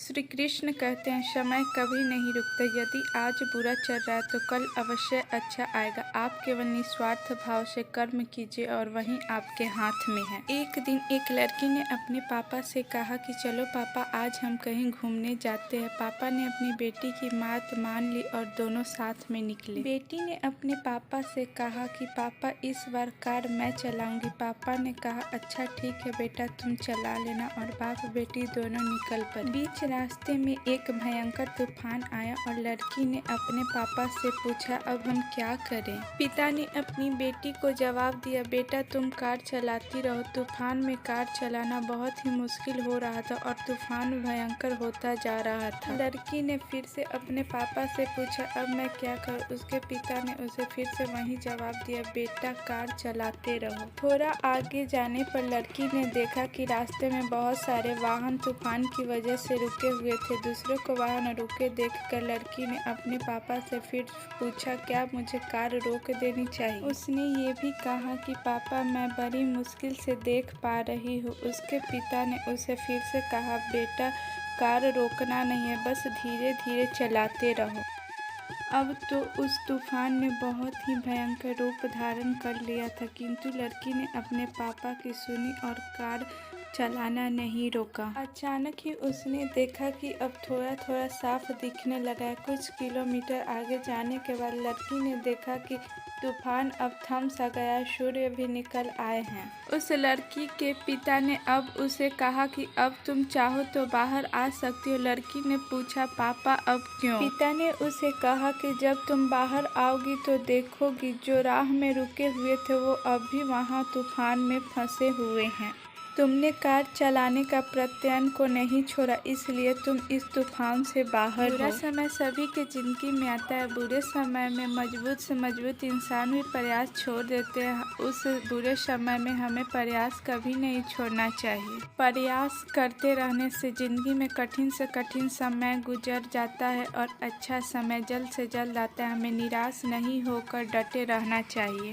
श्री कृष्ण कहते हैं समय कभी नहीं रुकता। यदि आज बुरा चल रहा है तो कल अवश्य अच्छा आएगा। आप केवल निस्वार्थ भाव से कर्म कीजिए और वही आपके हाथ में है। एक दिन एक लड़की ने अपने पापा से कहा कि चलो पापा आज हम कहीं घूमने जाते हैं। पापा ने अपनी बेटी की बात मान ली और दोनों साथ में निकले। बेटी ने अपने पापा से कहा कि पापा इस बार कार मैं चलाऊंगी। पापा ने कहा अच्छा ठीक है बेटा तुम चला लेना, और बाप बेटी दोनों निकल पड़े। बीच रास्ते में एक भयंकर तूफान आया और लड़की ने अपने पापा से पूछा अब हम क्या करें। पिता ने अपनी बेटी को जवाब दिया बेटा तुम कार चलाती रहो। तूफान में कार चलाना बहुत ही मुश्किल हो रहा था और तूफान भयंकर होता जा रहा था। लड़की ने फिर से अपने पापा से पूछा अब मैं क्या करूं। उसके पिता ने उसे फिर से वही जवाब दिया बेटा कार चलाते रहो। थोड़ा आगे जाने पर लड़की ने देखा कि रास्ते में बहुत सारे वाहन तूफान की वजह से रुके हुए थे। दूसरे को वाहन रुके देखकर लड़की ने अपने पापा से फिर पूछा क्या मुझे कार रोक देनी चाहिए। उसने ये भी कहा कि पापा मैं बड़ी मुश्किल से देख पा रही हूँ। उसके पिता ने उसे फिर से कहा बेटा कार रोकना नहीं है, बस धीरे धीरे चलाते रहो। अब तो उस तूफान ने बहुत ही भयंकर रूप धारण कर लिया था, किंतु लड़की ने अपने पापा की सुनी और कार चलाना नहीं रोका। अचानक ही उसने देखा कि अब थोड़ा थोड़ा साफ दिखने लगा है। कुछ किलोमीटर आगे जाने के बाद लड़की ने देखा कि तूफान अब थम सा गया, सूर्य भी निकल आए हैं। उस लड़की के पिता ने अब उसे कहा कि अब तुम चाहो तो बाहर आ सकती हो। लड़की ने पूछा पापा अब क्यों। पिता ने उसे कहा कि जब तुम बाहर आओगी तो देखोगी जो राह में रुके हुए थे वो अब भी वहाँ तूफान में फंसे हुए हैं। तुमने कार चलाने का प्रयत्न को नहीं छोड़ा, इसलिए तुम इस तूफान से बाहर हो। बुरा समय सभी के जिंदगी में आता है। बुरे समय में मजबूत से मजबूत इंसान भी प्रयास छोड़ देते हैं। उस बुरे समय में हमें प्रयास कभी नहीं छोड़ना चाहिए। प्रयास करते रहने से जिंदगी में कठिन से कठिन समय गुजर जाता है और अच्छा समय जल्द से जल्द आता है। हमें निराश नहीं होकर डटे रहना चाहिए।